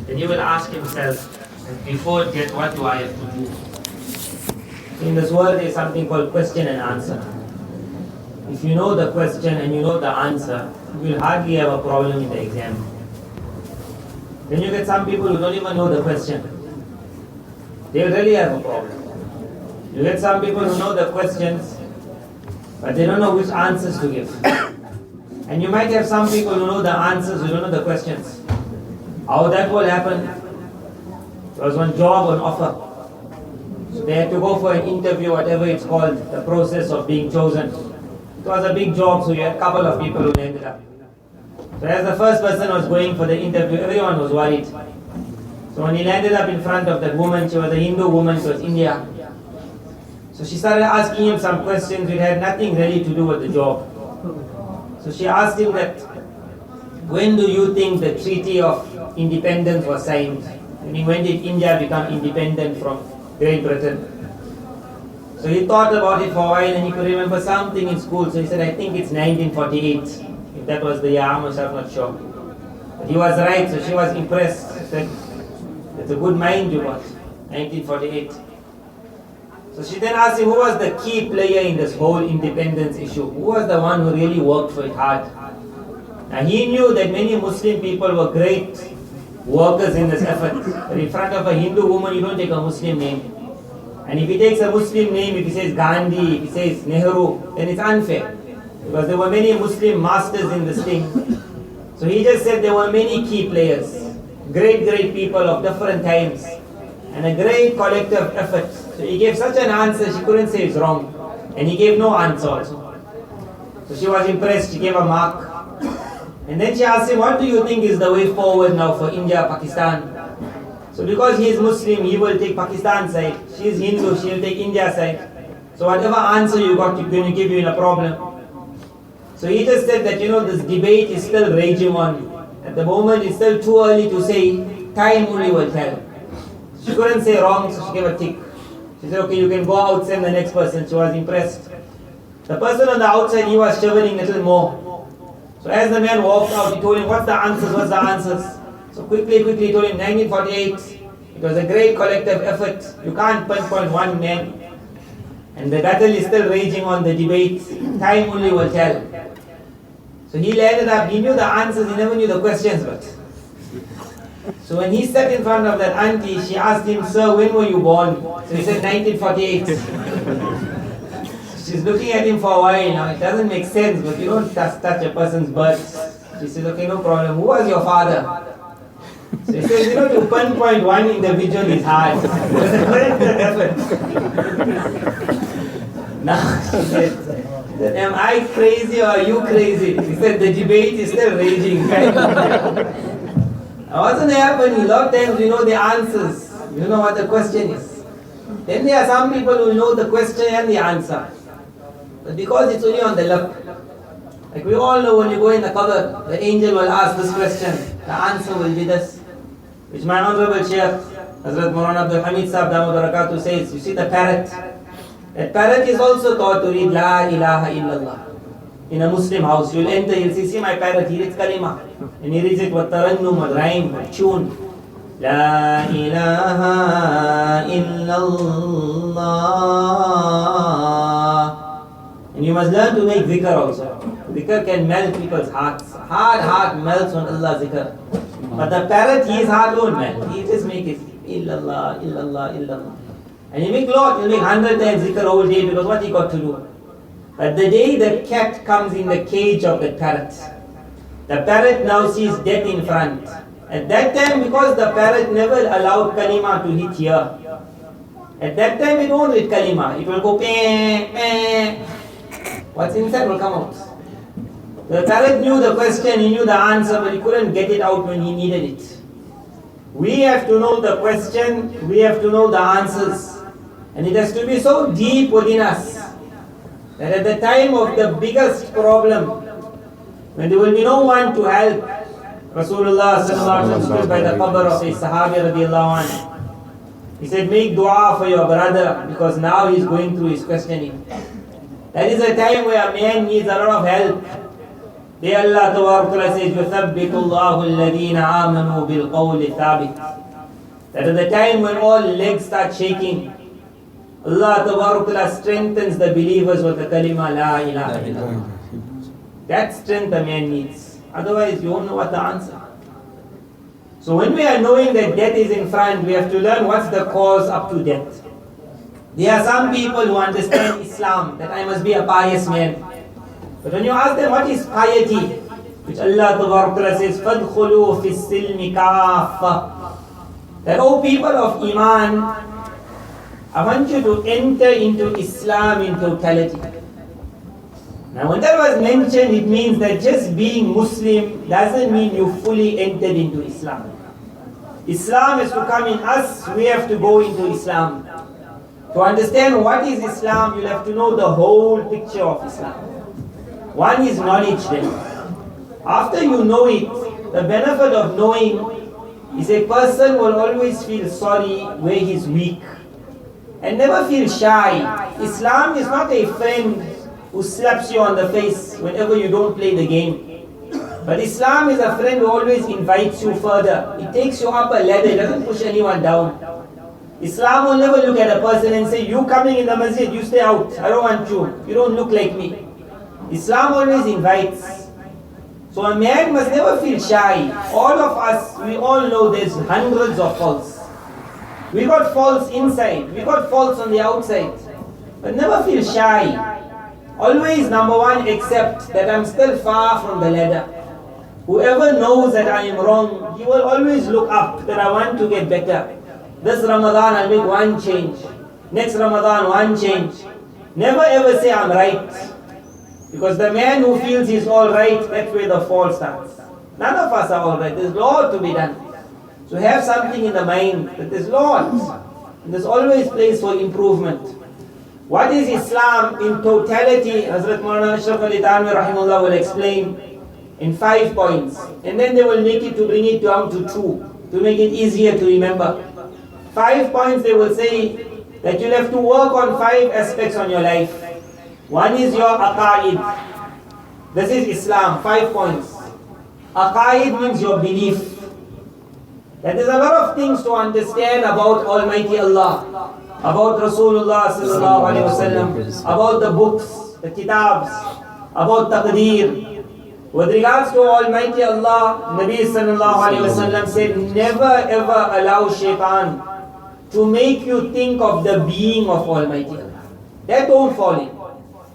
then he will ask himself, before death, what do I have to do? In this world, there is something called question and answer. If you know the question and you know the answer, you will hardly have a problem in the exam. Then you get some people who don't even know the question. They will really have a problem. You get some people who know the questions, but they don't know which answers to give. And you might have some people who know the answers, who don't know the questions. How that will happen? There was one job on offer. So they had to go for an interview, whatever it's called, the process of being chosen. It was a big job, so you had a couple of people who ended up. So as the first person was going for the interview, everyone was worried. So when he landed up in front of that woman, she was a Hindu woman, she was India. So she started asking him some questions which had nothing really to do with the job. So she asked him that, when do you think the Treaty of Independence was signed? Meaning, when did India become independent from Great Britain? So he thought about it for a while and he could remember something in school. So he said, I think it's 1948. If that was the year, I'm myself not sure. But he was right, so she was impressed. She said, it's a good mind you got, 1948. So she then asked him, who was the key player in this whole independence issue? Who was the one who really worked for it hard? Now he knew that many Muslim people were great workers in this effort. But in front of a Hindu woman, you don't take a Muslim name. And if he takes a Muslim name, if he says Gandhi, if he says Nehru, then it's unfair. Because there were many Muslim masters in this thing. So he just said there were many key players, great people of different times, and a great collective effort. So he gave such an answer, she couldn't say it's wrong. And he gave no answer also. So she was impressed, she gave a mark. And then she asked him, what do you think is the way forward now for India, Pakistan? So because he is Muslim, he will take Pakistan's side. She is Hindu, she will take India's side. So whatever answer you got, you're going to give you in a problem. So he just said that, this debate is still raging on. At the moment, it's still too early to say. Time only will tell. She couldn't say wrong, so she gave a tick. She said, okay, you can go out, send the next person. She was impressed. The person on the outside, he was shivering a little more. So as the man walked out, he told him, what's the answers? So quickly he told him, 1948, it was a great collective effort. You can't pinpoint one man. And the battle is still raging on, the debate. Time only will tell. So he landed up, he knew the answers, he never knew the questions. But so when he sat in front of that auntie, she asked him, sir, when were you born? So he said, 1948. She's looking at him for a while now. It doesn't make sense, but you don't touch a person's birth. She says, okay, no problem. Who was your father? So he says, to pinpoint one individual is hard. It was a collective effort. Now she said, am I crazy or are you crazy? He said, the debate is still raging. Now what's going to happen? A lot of times you know the answers. You know what the question is. Then there are some people who know the question and the answer. But because it's only on the lip. Like we all know when you go in the qabr, the angel will ask this question. The answer will be this. Which my Honorable Sheikh, Hazrat Maulana Abdul Hamid Sahib Damod Barakatuh says, you see the parrot. That parrot is also taught to read La ilaha illallah. In a Muslim house, you'll enter, you'll see my parrot, he reads kalima. And he reads it with tarannum, with rhyme, with tune. La ilaha illallah. And you must learn to make zikr also. Zikr can melt people's hearts. Heart melts on Allah's zikr. But the parrot, his heart won't melt. He just make it illallah, illallah, illallah. And he make lot, he'll make 100 times zikr all day because what he got to do. But the day the cat comes in the cage of the parrot now sees death in front. At that time, because the parrot never allowed kalima to hit here, at that time it won't read kalima. It will go peh, peh. What's inside will come out. The parrot knew the question, he knew the answer, but he couldn't get it out when he needed it. We have to know the question, we have to know the answers. And it has to be so deep within us that at the time of the biggest problem, when there will be no one to help, Rasulullah sallallahu alaihi wasallam stood by the qabr of a Sahabi radiallahu anhu. He said, make dua for your brother because now he's going through his questioning. That is a time where a man needs a lot of help. There Allah Ta'ala says, يُثَبِّتُ اللَّهُ الَّذِينَ آمَنُوا بِالْقَوْلِ الثَّابِتِ. That at the time when all legs start shaking, Allah Ta'ala strengthens the believers with the kalima La ilaha illallah. That strength a man needs. Otherwise you won't know what the answer. So when we are knowing that death is in front, we have to learn what's the cause up to death. There are some people who understand Islam, that I must be a pious man. But when you ask them what is piety, which Allah Ta'ala says, فَادْخُلُوا فِي السِّلْمِ كَافَّةً, that O people of Iman, I want you to enter into Islam in totality. Now when that was mentioned, it means that just being Muslim doesn't mean you fully entered into Islam. Islam is to come in us, we have to go into Islam. To understand what is Islam, you'll have to know the whole picture of Islam. One is knowledge then. After you know it, the benefit of knowing is a person will always feel sorry where he's weak and never feel shy. Islam is not a friend who slaps you on the face whenever you don't play the game. But Islam is a friend who always invites you further. It takes you up a ladder, it doesn't push anyone down. Islam will never look at a person and say, you coming in the masjid, you stay out, I don't want you, you don't look like me. Islam always invites. So a man must never feel shy. All of us, we all know there's hundreds of faults. We got faults inside, we got faults on the outside. But never feel shy. Always, number one, accept that I'm still far from the ladder. Whoever knows that I am wrong, he will always look up, that I want to get better. This Ramadan I'll make one change. Next Ramadan, one change. Never ever say I'm right. Because the man who feels he's all right, that's where the fall starts. None of us are all right. There's lot to be done. So have something in the mind that there's lots. And there's always place for improvement. What is Islam in totality? Hazrat Maulana Sheikh Ridwan rahimahullah will explain in 5 points. And then they will make it to bring it down to 2, to make it easier to remember. 5 points they will say that you'll have to work on 5 aspects on your life. One is your aqaid. This is Islam, 5 points. Aqaid means your belief. That there's a lot of things to understand about Almighty Allah, about Rasulullah sallallahu alaihi wasallam, about the books, the kitabs, about taqdeer. With regards to Almighty Allah, Nabi sallallahu alaihi wasallam said, never ever allow shaitan to make you think of the being of Almighty Allah. That don't fall in.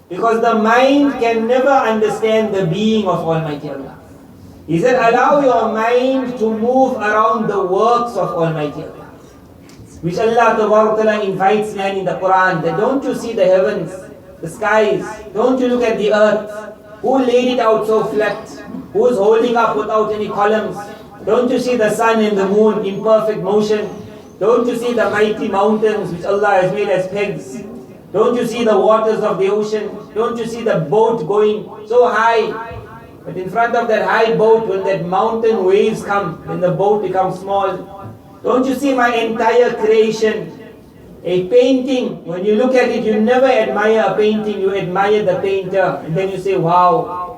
Because the mind can never understand the being of Almighty Allah. He said, allow your mind to move around the works of Almighty Allah. Which Allah Ta'ala invites man in the Quran, that don't you see the heavens, the skies, don't you look at the earth, who laid it out so flat, who is holding up without any columns, don't you see the sun and the moon in perfect motion, don't you see the mighty mountains which Allah has made as pegs, don't you see the waters of the ocean, don't you see the boat going so high, but in front of that high boat, when that mountain waves come, then the boat becomes small. Don't you see my entire creation? A painting, when you look at it, you never admire a painting, you admire the painter, and then you say, wow.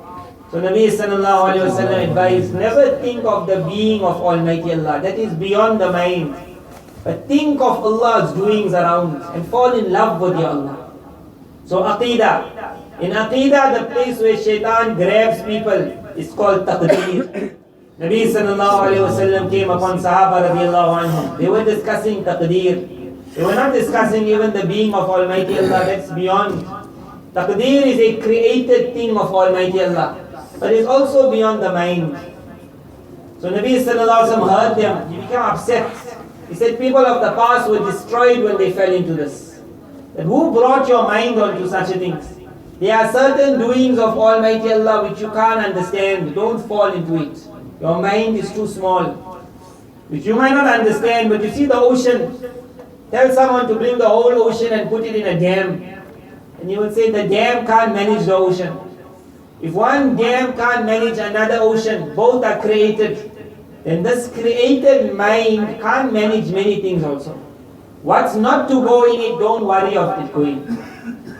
So Nabi sallallahu alaihi wasallam advised, never think of the being of Almighty Allah. That is beyond the mind. But think of Allah's doings around and fall in love with your Allah. So Aqidah. In Aqidah, the place where shaitan grabs people is called taqdeer. Nabi sallallahu alayhi wa sallam came upon Sahaba radiallahu anhum. They were discussing taqdeer. They were not discussing even the being of Almighty Allah. That's beyond. Taqdeer is a created thing of Almighty Allah. But it's also beyond the mind. So Nabi sallallahu alayhi wa sallam heard them. He became upset. He said, people of the past were destroyed when they fell into this. That who brought your mind onto such things? There are certain doings of Almighty Allah which you can't understand. Don't fall into it. Your mind is too small. Which you might not understand, but you see the ocean. Tell someone to bring the whole ocean and put it in a dam. And you will say the dam can't manage the ocean. If one dam can't manage another ocean, both are created, then this created mind can't manage many things also. What's not to go in it, don't worry of it going.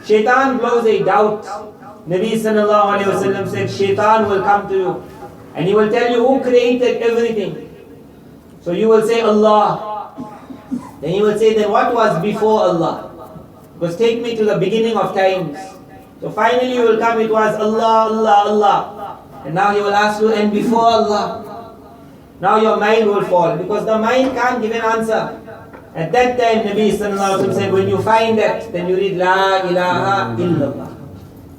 Shaitan blows a doubt. Nabi sallallahu alayhi wa sallam said, Shaitan will come to you and he will tell you who created everything. So you will say Allah. Then he will say, then what was before Allah? Because take me to the beginning of times. So finally you will come, it was Allah, Allah, Allah. And now he will ask you, and before Allah? Now your mind will fall, because the mind can't give an answer. At that time, Nabi sallallahu alayhi wa sallam said, when you find that, then you read La ilaha illallah.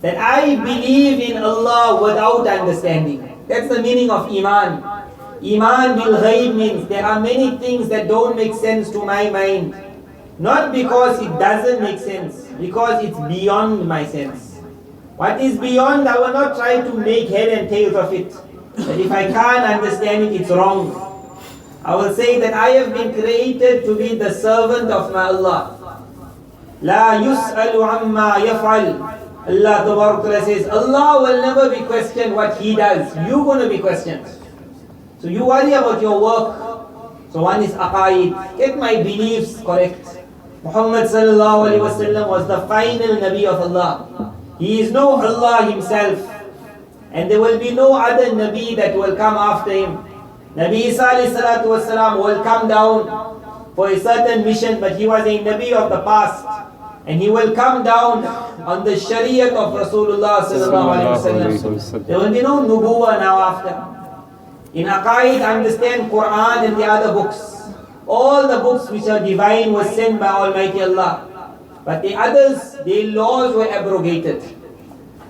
That I believe in Allah without understanding. That's the meaning of Iman. Iman bil ghaib means there are many things that don't make sense to my mind. Not because it doesn't make sense, because it's beyond my sense. What is beyond, I will not try to make head and tails of it. But if I can't understand it, it's wrong. I will say that I have been created to be the servant of my Allah. La yus'alu amma yaf'al. Allah Tabarak says, Allah will never be questioned what He does. You're going to be questioned. So you worry about your work. So one is aqaid. Get my beliefs correct. Muhammad sallallahu alayhi wa sallam was the final Nabi of Allah. He is no Allah Himself. And there will be no other Nabi that will come after Him. Nabi Isa alayhi salatu wasalam will come down for a certain mission, but he was a Nabi of the past. And he will come down on the Shariat of Rasulullah sallallahu alayhi wasallam. There will be no Nubuwa now after. In Aqaid, understand Quran and the other books. All the books which are divine were sent by Almighty Allah. But the others, their laws were abrogated.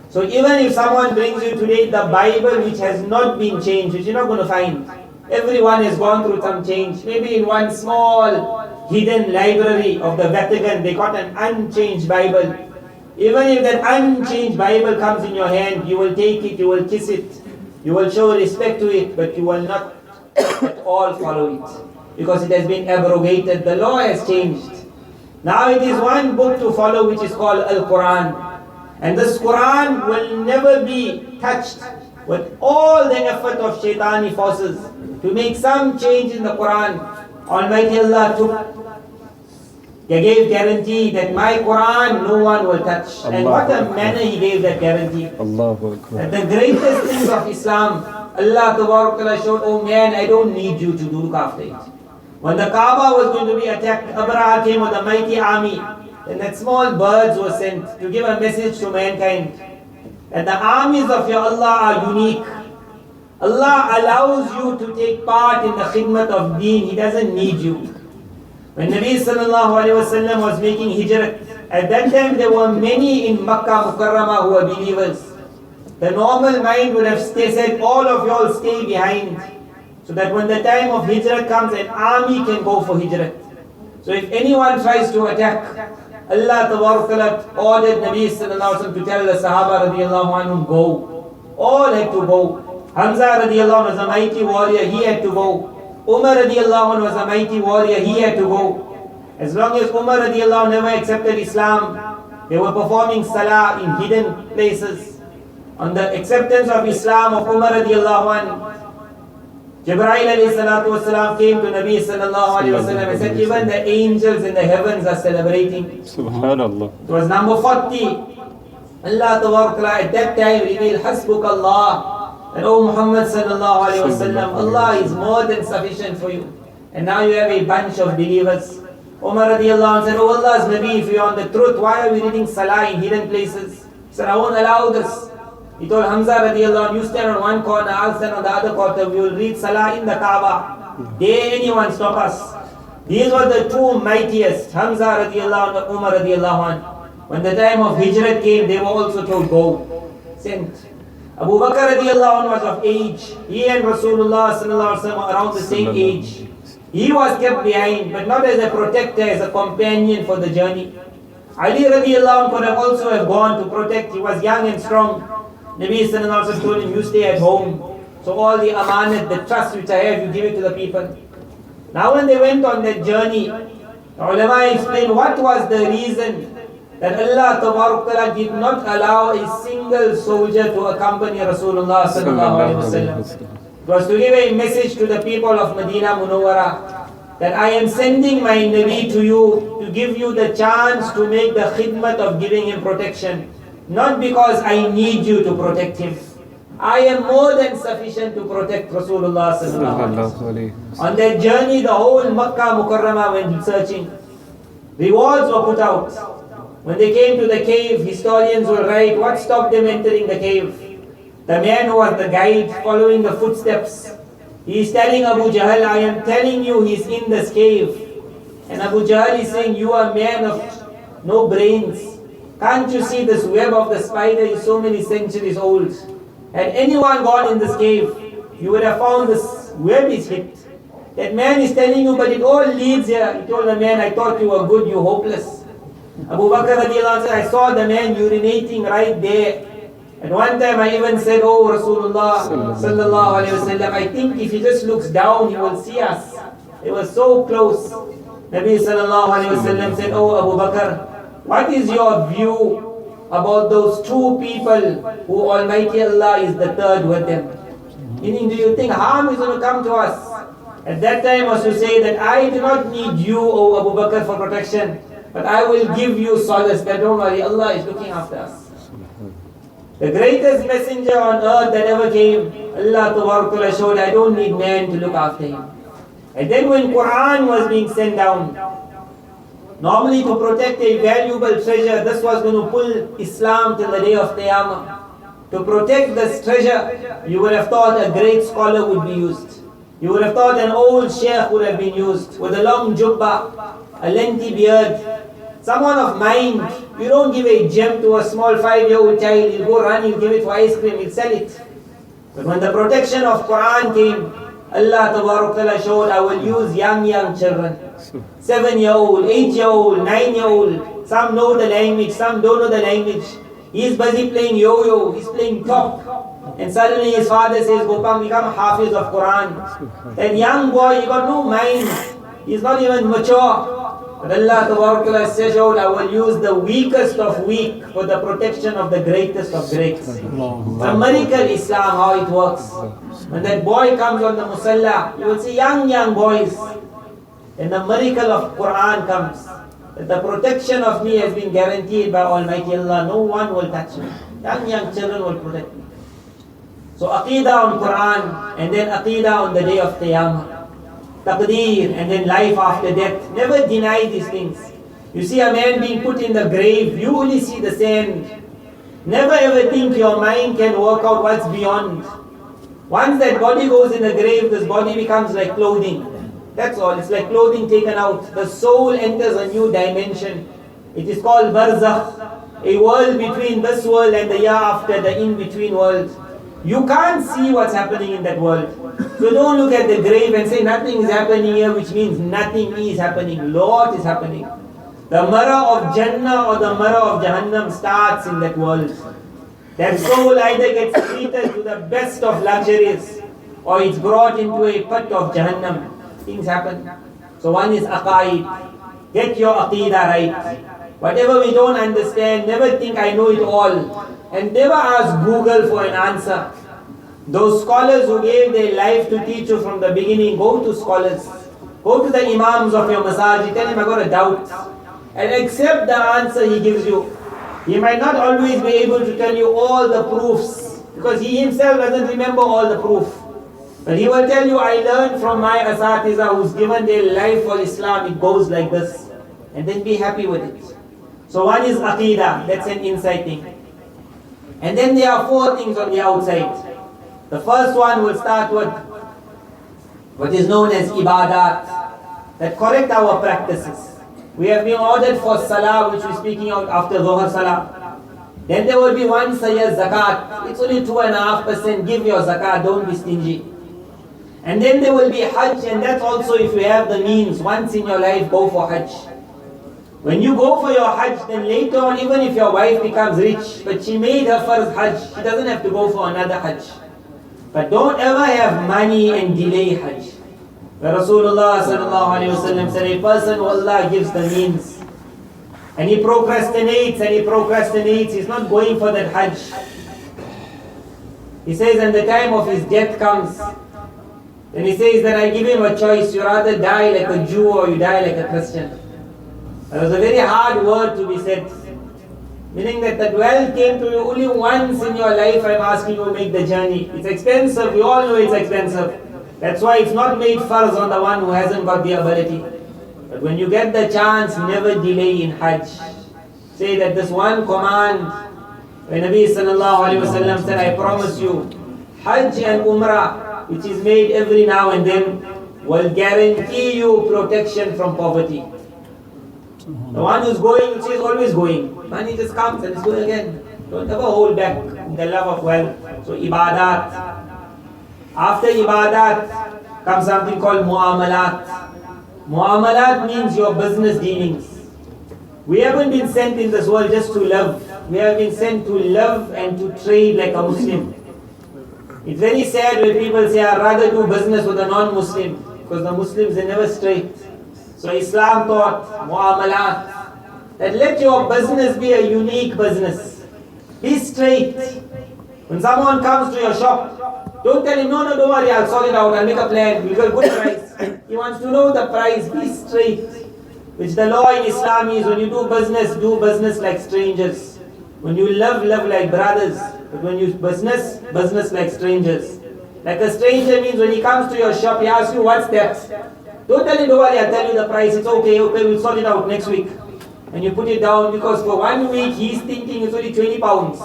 So even if someone brings you today the Bible which has not been changed, which you're not going to find. Everyone has gone through some change. Maybe in one small hidden library of the Vatican, they got an unchanged Bible. Even if that unchanged Bible comes in your hand, you will take it, you will kiss it, you will show respect to it, but you will not at all follow it. Because it has been abrogated, the law has changed. Now it is one book to follow which is called Al-Quran. And this Quran will never be touched with all the effort of shaitani forces to make some change in the Quran. Almighty Allah gave guarantee that my Quran no one will touch. And what a manner He gave that guarantee. That the greatest things of Islam, Allah Ta'ala showed, oh man, I don't need you to look after it. When the Kaaba was going to be attacked, Abraha came with a mighty army. And that small birds were sent to give a message to mankind. And the armies of your Allah are unique. Allah allows you to take part in the khidmat of deen. He doesn't need you. When Nabi sallallahu alayhi wa sallam was making hijrah, at that time there were many in Makkah Mukarramah who were believers. The normal mind would have said, all of you all stay behind. So that when the time of hijrah comes, an army can go for hijrah. So if anyone tries to attack, Allah Ta'ala ordered Nabi sallallahu alayhi wa sallam to tell the Sahaba radiallahu anhum, go. All had to go. Hamza radiallahu anhu was a mighty warrior, he had to go. Umar radiallahu anhu was a mighty warrior, he had to go. As long as Umar radiallahu anhu never accepted Islam, they were performing salah in hidden places. On the acceptance of Islam of Umar radiallahu anhu, Jibreel alayhi salatu wasalam came to Nabi sallallahu alayhi wasallam and said, even the angels in the heavens are celebrating. Subhanallah. It was number 40. Allah Ta'ala at that time revealed, Hasbuk Allah. And oh Muhammad sallallahu alayhi wasallam, Allah is more than sufficient for you. And now you have a bunch of believers. Umar radiallahu anhu said, oh Allah's Nabi, if you are on the truth, why are we reading salah in hidden places? He said, I won't allow this. He told Hamza radiallahu anhu, you stand on one corner, I'll stand on the other corner, we will read salah in the Kaaba. Dare anyone stop us? These were the two mightiest, Hamza radiallahu anhu, Umar radiallahu anhu. When the time of hijrah came, they were also told, go, sent. Abu Bakr radiallahu anhu was of age. He and Rasulullah sallallahu alaihi wasallam were around the same age. He was kept behind, but not as a protector, as a companion for the journey. Ali radiallahu anhu could have also have gone to protect. He was young and strong. Nabi sallallahu alaihi wasallam told him, you stay at home. So all the amanat, the trust which I have, you give it to the people. Now when they went on that journey, the ulama explained what was the reason that Allah Ta'ala did not allow a single soldier to accompany Rasulullah sallallahu alaihi wasallam. It was to give a message to the people of Medina Munawwara that I am sending my Nabi to you to give you the chance to make the khidmat of giving him protection. not because I need you to protect him. I am more than sufficient to protect Rasulullah sallallahu alaihi wasallam. On their journey, the whole Makkah Mukarramah went searching. Rewards were put out. When they came to the cave, historians will write what stopped them entering the cave. The man who was the guide, following the footsteps, he is telling Abu Jahl, I am telling you he's in this cave. And Abu Jahl is saying, you are a man of no brains. Can't you see this web of the spider is so many centuries old? Had anyone gone in this cave, you would have found this web is hit. That man is telling you, but it all leads here. He told the man, I thought you were good, you hopeless. Abu Bakr radiallahu anhu said, I saw the man urinating right there. And one time I even said, oh Rasulullah sallallahu alayhi wasallam, I think if he just looks down, he will see us. It was so close. Nabi sallallahu alayhi wasallam said, oh Abu Bakr, what is your view about those two people who Almighty Allah is the third with them? Meaning, do you think harm is going to come to us? At that time was to say that I do not need you, O Abu Bakr, for protection, but I will give you solace that don't worry, Allah is looking after us. The greatest messenger on earth that ever came, Allah Ta'ala showed, I don't need man to look after him. And then when Quran was being sent down, normally to protect a valuable treasure, this was going to pull Islam till the day of Qiyamah. To protect this treasure, you would have thought a great scholar would be used. You would have thought an old sheikh would have been used with a long jubbah, a lengthy beard. Someone of mind. You don't give a gem to a small 5-year-old child. He'll go run, he'll give it for ice cream, he'll sell it. But when the protection of Quran came, Allah Ta'ala showed, I will use young children. 7-year-old, 8-year-old, 9-year-old. Some know the language, some don't know the language. He's busy playing yo-yo, he's playing top. And suddenly his father says, Gopam, become Hafiz of Quran. That young boy, he got no mind. He's not even mature. But Allah Ta'ala says, I will use the weakest of weak for the protection of the greatest of great. It's a miracle Islam, how it works. When that boy comes on the musalla, you will see young boys. And the miracle of Quran comes. That the protection of me has been guaranteed by Almighty Allah. No one will touch me. Young children will protect me. So Aqidah on Quran, and then Aqidah on the day of Qiyamah. Taqdeer, and then life after death. Never deny these things. You see a man being put in the grave, you only see the sand. Never ever think your mind can work out what's beyond. Once that body goes in the grave, this body becomes like clothing. That's all. It's like clothing taken out. The soul enters a new dimension. It is called barzakh, a world between this world and the year after, the in-between world. You can't see what's happening in that world. So don't look at the grave and say nothing is happening here, which means nothing is happening. Lot is happening. The mirror of Jannah or the mirror of Jahannam starts in that world. That soul either gets treated to the best of luxuries, or it's brought into a pit of Jahannam. Things happen. So one is aqaid. Get your aqidah right. Whatever we don't understand, never think I know it all. And never ask Google for an answer. Those scholars who gave their life to teach you from the beginning, go to scholars. Go to the imams of your masajid, tell him I got a doubt. And accept the answer he gives you. He might not always be able to tell you all the proofs, because he himself doesn't remember all the proof. But he will tell you, I learned from my asatiza who's given their life for Islam, it goes like this. And then be happy with it. So one is aqidah, that's an inside thing. And then there are 4 things on the outside. The first one will start with what is known as ibadat, that correct our practices. We have been ordered for salah, which we're speaking of after Dhuhr salah. Then there will be once a year zakat. It's only 2.5%. Give your zakat, don't be stingy. And then there will be hajj, and that's also if you have the means. Once in your life, go for hajj. When you go for your hajj, then later on, even if your wife becomes rich, but she made her first hajj, she doesn't have to go for another hajj. But don't ever have money and delay hajj. Where Rasulullah sallallahu alayhi wa sallam said, a person who Allah gives the means, and he procrastinates, he's not going for that hajj. He says, and the time of his death comes, then he says that I give him a choice, you rather die like a Jew or you die like a Christian. That was a very hard word to be said. Meaning that wealth came to you only once in your life. I'm asking you to make the journey. It's expensive. We all know it's expensive. That's why it's not made farz on the one who hasn't got the ability. But when you get the chance, never delay in Hajj. Say that this one command, when Nabi sallallahu alayhi wa sallam said, I promise you, Hajj and Umrah, which is made every now and then, will guarantee you protection from poverty. The one who's going, which is always going. Money just comes and it's going again. Don't ever hold back the love of wealth. So ibadat. After ibadat comes something called mu'amalat. Mu'amalat means your business dealings. We haven't been sent in this world just to love. We have been sent to love and to trade like a Muslim. It's very sad when people say, I'd rather do business with a non-Muslim, because the Muslims are never straight. So Islam taught mu'amalat, that let your business be a unique business. Be straight. When someone comes to your shop, don't tell him, no, don't worry, I'll sort it out, I'll make a plan, we'll get a good price. He wants to know the price, be straight. Which the law in Islam is, when you do business like strangers. When you love like brothers. But when you business like strangers. Like a stranger means when he comes to your shop, he asks you, what's that? Don't tell him, don't worry, I'll tell you the price, it's okay, we'll sort it out next week. And you put it down, because for 1 week he's thinking it's only 20 pounds.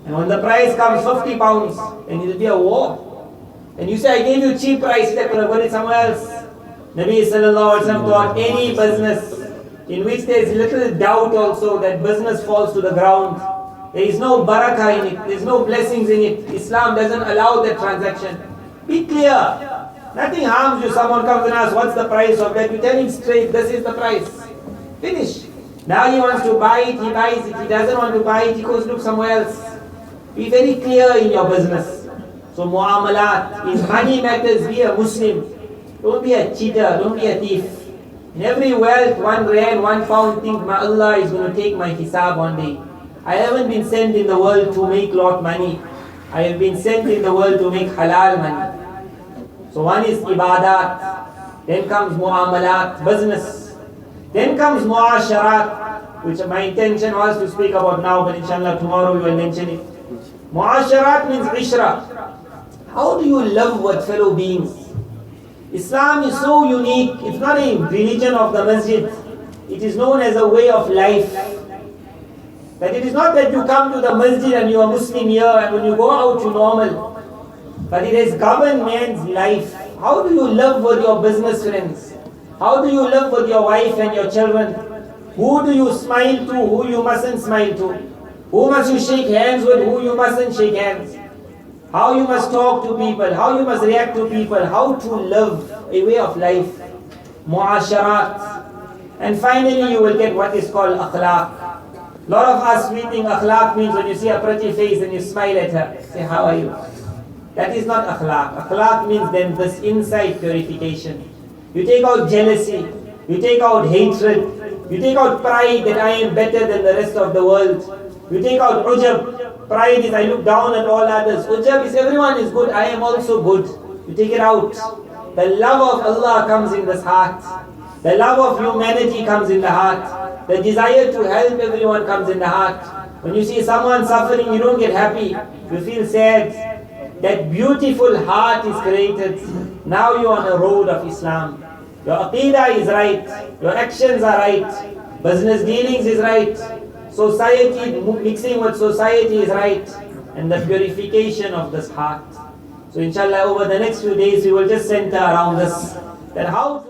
And when the price comes 50 pounds, then it'll be a war. And you say, I gave you cheap price, I could have got it somewhere else. Nabi sallallahu alaihi wasallam taught any business in which there is little doubt also that business falls to the ground. There is no barakah in it, there is no blessings in it. Islam doesn't allow that transaction. Be clear. Nothing harms you. Someone comes and asks, what's the price of that? You tell him straight, this is the price. Finish. Now he wants to buy it, he buys it. He doesn't want to buy it, he goes look somewhere else. Be very clear in your business. So mu'amalat, in money matters, be a Muslim. Don't be a cheater, don't be a thief. In every wealth, 1 rand, 1 pound, think my Allah is going to take my hisab one day. I haven't been sent in the world to make lot money. I have been sent in the world to make halal money. So one is ibadat, then comes mu'amalat, business. Then comes mu'asharat, which my intention was to speak about now, but inshallah tomorrow we will mention it. Mu'asharat means ishra. How do you love with fellow beings? Islam is so unique. It's not a religion of the masjid. It is known as a way of life. That it is not that you come to the masjid and you are Muslim here and when you go out you're normal. But it has governed man's life. How do you live with your business friends? How do you live with your wife and your children? Who do you smile to, who you mustn't smile to? Who must you shake hands with, who you mustn't shake hands? How you must talk to people, how you must react to people, how to live a way of life. Mu'asharat. And finally you will get what is called akhlaq. A lot of us, we think akhlaq means when you see a pretty face and you smile at her, say, how are you? That is not akhlaq. Akhlaq means then this inside purification. You take out jealousy, you take out hatred, you take out pride that I am better than the rest of the world. You take out ujab. Pride is I look down at all others. Ujab is everyone is good, I am also good. You take it out. The love of Allah comes in this heart. The love of humanity comes in the heart. The desire to help everyone comes in the heart. When you see someone suffering, you don't get happy. You feel sad. That beautiful heart is created. Now you are on the road of Islam. Your aqeedah is right. Your actions are right. Business dealings is right. Society, mixing with society is right. And the purification of this heart. So inshallah over the next few days we will just center around this. That how to